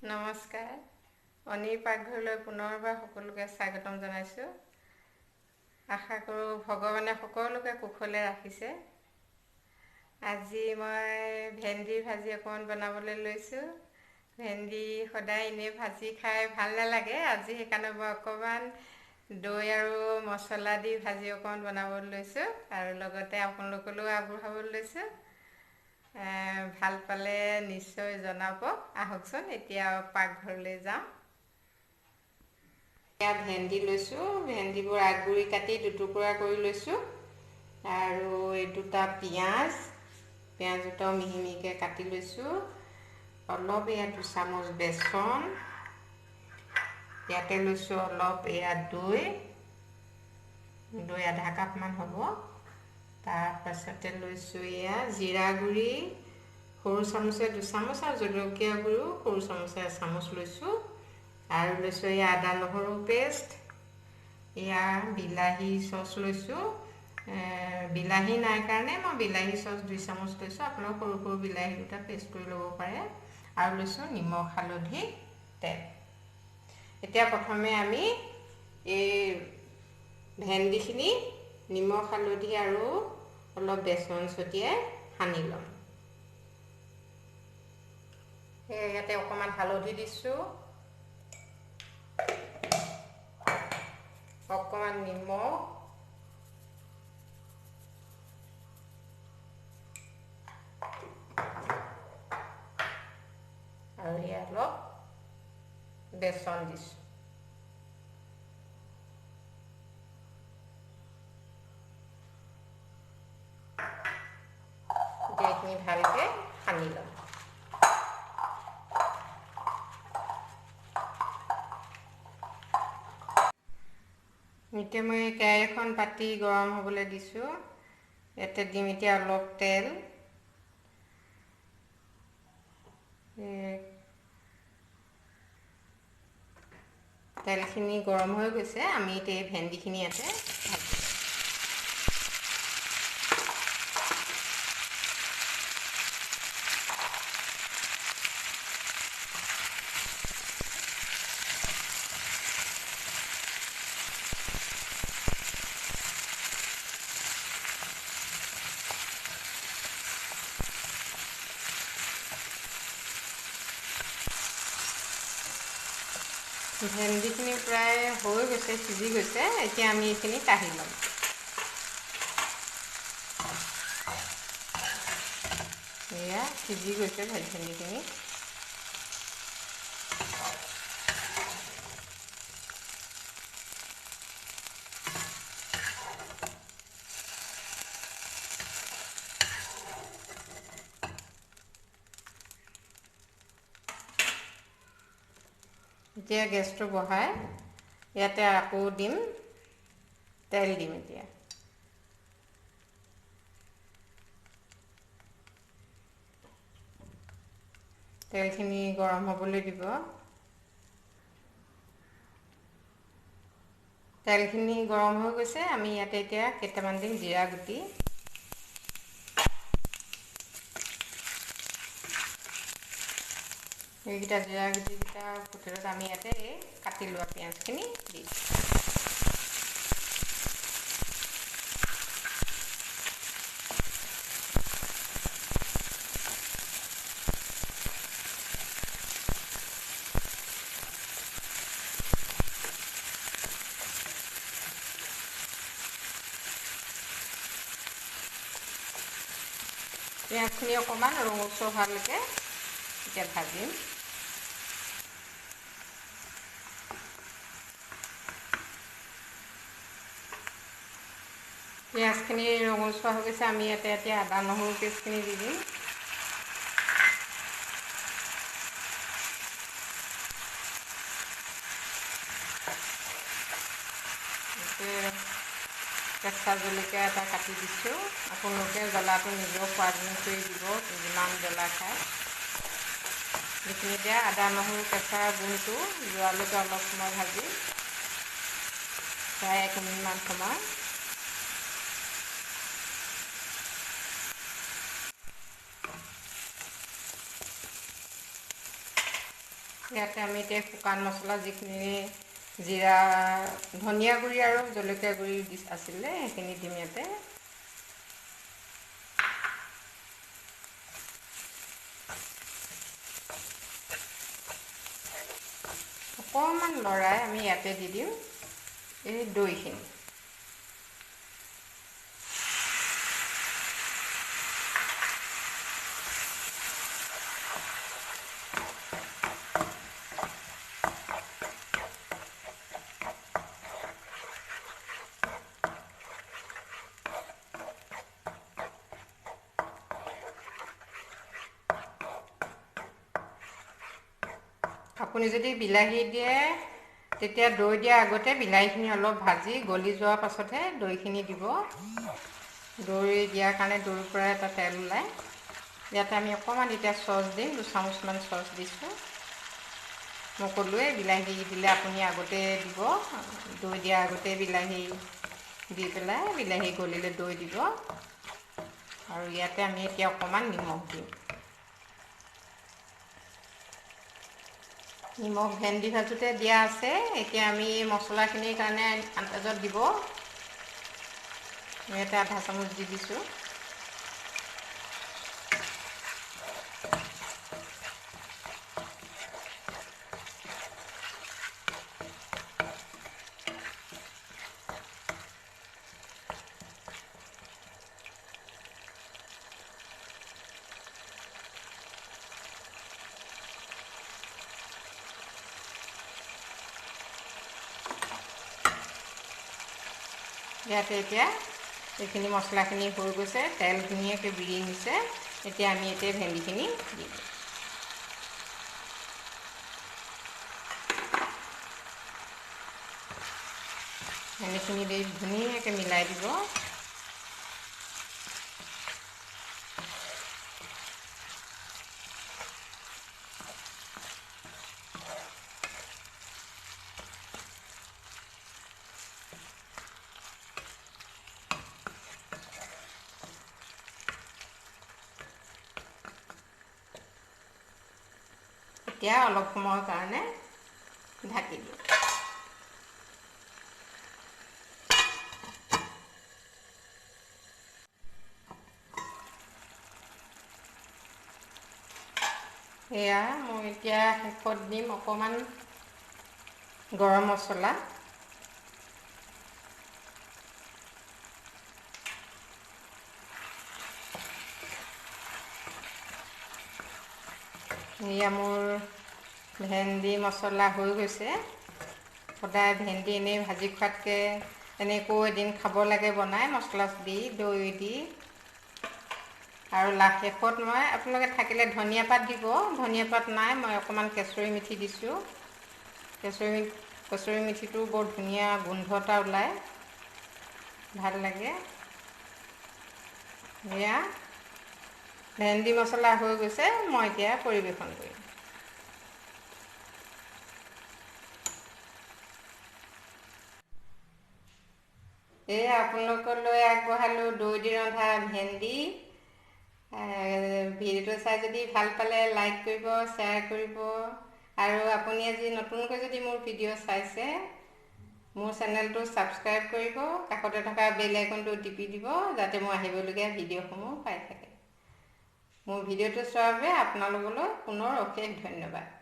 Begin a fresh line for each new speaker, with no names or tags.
নমস্কাৰ। অনিৰ পাকঘৰলৈ পুনৰবাৰ সকলোকে স্বাগতম জনাইছোঁ। আশা কৰোঁ ভগৱানে সকলোকে কুশলে ৰাখিছে। আজি মই ভেন্দিৰ ভাজি অকণমান বনাবলৈ লৈছোঁ। ভেন্দি সদায় এনেই ভাজি খাই ভাল নালাগে। আজি সেইকাৰণে মই অকণমান দৈ আৰু মছলা দি ভাজি অকণমান বনাবলৈ লৈছোঁ আৰু লগতে আপোনালোকলৈও আগবঢ়াবলৈ লৈছোঁ। ভাল পালে নিশ্চয় জনাব। আহকচোন এতিয়া পাকঘৰলৈ যাওঁ। এতিয়া ভেন্দি লৈছোঁ। ভেন্দিবোৰ আগগুৰি কাটি দুটুকুৰা কৰি লৈছোঁ আৰু এই দুটা পিঁয়াজ দুটাও মিহি মিহিকৈ কাটি লৈছোঁ। অলপ দুচামুচ বেচন, ইয়াতে লৈছোঁ অলপ দৈ আধা কাপমান হ'ব। তাৰপাছতে লৈছোঁ জিৰা গুড়ি সৰু চামুচে দুচামুচ আৰু জলকীয়া গুড়িও সৰু চামুচে এচামুচ লৈছোঁ আৰু লৈছোঁ আদা নহৰু পেষ্ট। বিলাহী চচ লৈছোঁ। বিলাহী নাই কাৰণে মই বিলাহী চচ 2 চামুচ লৈছোঁ। আপোনালোকে সৰু সৰু বিলাহী দুটা পেষ্ট কৰি ল'ব পাৰে। আৰু লৈছোঁ নিমখ হালধি তেল। এতিয়া প্ৰথমে আমি এই ভেন্দিখিনি নিমখ হালধি আৰু অলপ বেচন ছটিয়াই সানি ল'ম। ইয়াতে অকণমান হালধি দিছোঁ, অকণমান নিমখ, আৰু অলপ বেচন দিছোঁ। এইখিনি ভালকৈ সানি ল'ম। এতিয়া মই কেৰাহী এখন পাতি গৰম হ'বলৈ দিছোঁ। ইয়াতে দিম এতিয়া অলপ তেল। তেলখিনি গৰম হৈ গৈছে। আমি এতিয়া এই ভেন্দিখিনি ইয়াতে ভেন্দিখিনি প্ৰায় হৈ গৈছে, সিজি গৈছে। এতিয়া আমি এইখিনি কাঢ়ি ল'ম। সিজি গৈছে ভেন্দিখিনি। এতিয়া গেছটো বঢ়াই ইয়াতে আকৌ তেল দিম এতিয়া। তেলখিনি গৰম হ'বলৈ দিব। তেলখিনি গৰম হৈ গৈছে। আমি ইয়াতে এতিয়া কেইটামান দিম জিৰা গুটি। এইকেইটা জিৰা গুটিকেইটা ভিতৰত আমি ইয়াতে কাটি লোৱা পিঁয়াজখিনি দি পিঁয়াজখিনি অকণমান ৰঙচুৱা হোৱালৈকে এতিয়া ভাজিম। পিঁয়াজখিনি ৰঙচুৱা হৈ গৈছে। আমি ইয়াতে এতিয়া আদা নহৰু পেষ্টখিনি দি দিম। কেঁচা জলকীয়া এটা কাটি দিছোঁ। আপোনালোকে জ্বলাটো নিজৰ সোৱাদ অনুসৰি দিব, যিমান জ্বলা খায়। এইখিনি এতিয়া আদা নহৰু কেঁচা গোন্ধটো যোৱালৈকে অলপ সময় ভাজি প্ৰায় 1 মিনিটমান সময় ইয়াতে আমি এতিয়া শুকান মছলা যিখিনি জিৰা ধনিয়া গুড়ি আৰু জলকীয়া গুড়ি আছিলে সেইখিনি দিম ইয়াতে। অকণমান লৰাই আমি ইয়াতে দি দিম এই দৈখিনি। আপুনি যদি বিলাহী দিয়ে তেতিয়া দৈ দিয়াৰ আগতে বিলাহীখিনি অলপ ভাজি গলি যোৱাৰ পাছতহে দৈখিনি দিব। দৈ দিয়াৰ কাৰণে দৈৰ পৰা এটা তেল ওলায়। ইয়াতে আমি অকণমান এতিয়া চচ দিম, 2 চামুচমান চচ দিছোঁ। মই ক'লোৱে বিলাহী দিলে আপুনি আগতে দিব, দৈ দিয়াৰ আগতে বিলাহী দি পেলাই বিলাহী গলিলে দৈ দিব। আৰু ইয়াতে আমি এতিয়া অকণমান নিমখ দিম। নিমখ ভেন্দি ভাজোঁতে দিয়া আছে। এতিয়া আমি মছলাখিনিৰ কাৰণে আন্দাজত দিব। ইয়াতে আধা চামুচ দি দিছোঁ। ইয়াতে এতিয়া এইখিনি মছলাখিনি হৈ গৈছে, তেল ধুনীয়াকৈ বিৰি নিছে। এতিয়া আমি এতিয়া ভেন্দিখিনি দিম। ভেন্দিখিনি দি ধুনীয়াকৈ মিলাই দিব। এতিয়া অলপ সময়ৰ কাৰণে ঢাকি দিওঁ। এয়া মই এতিয়া শেষত দিম অকণমান গৰম মছলা। এয়া মোৰ ভেন্দি মছলা হৈ গৈছে। সদায় ভেন্দি এনেই ভাজি খোৱাতকৈ এনেকৈ এদিন খাব লাগে বনাই মছলা দি, দৈ দি। আৰু শেষত মই আপোনালোকে থাকিলে ধনিয়া পাত দিব। ধনিয়া পাত নাই, মই অকণমান কেঁচুৰি মেথি দিছোঁ। কেঁচুৰি মেথিটো বৰ ধুনীয়া গোন্ধ এটা ওলায়, ভাল লাগে। এয়া ভেন্দি মছলা হৈ গৈছে, মই এতিয়া পৰিৱেশন কৰিম। এয়া আপোনালোকলৈ আগবঢ়ালোঁ দৈ দি ৰন্ধা ভেন্দি। ভিডিঅ'টো চাই যদি ভাল পালে লাইক কৰিব, শ্বেয়াৰ কৰিব। আৰু আপুনি আজি নতুনকৈ যদি মোৰ ভিডিঅ' চাইছে, মোৰ চেনেলটো ছাবস্ক্ৰাইব কৰিব, কাষতে থকা বেল আইকনটো টিপি দিব, যাতে মই আহিবলগীয়া ভিডিঅ'সমূহ পাই থাকে। মোৰ ভিডিঅ'টো চোৱাৰ বাবে আপোনালোকলৈ পুনৰ অশেষ ধন্যবাদ।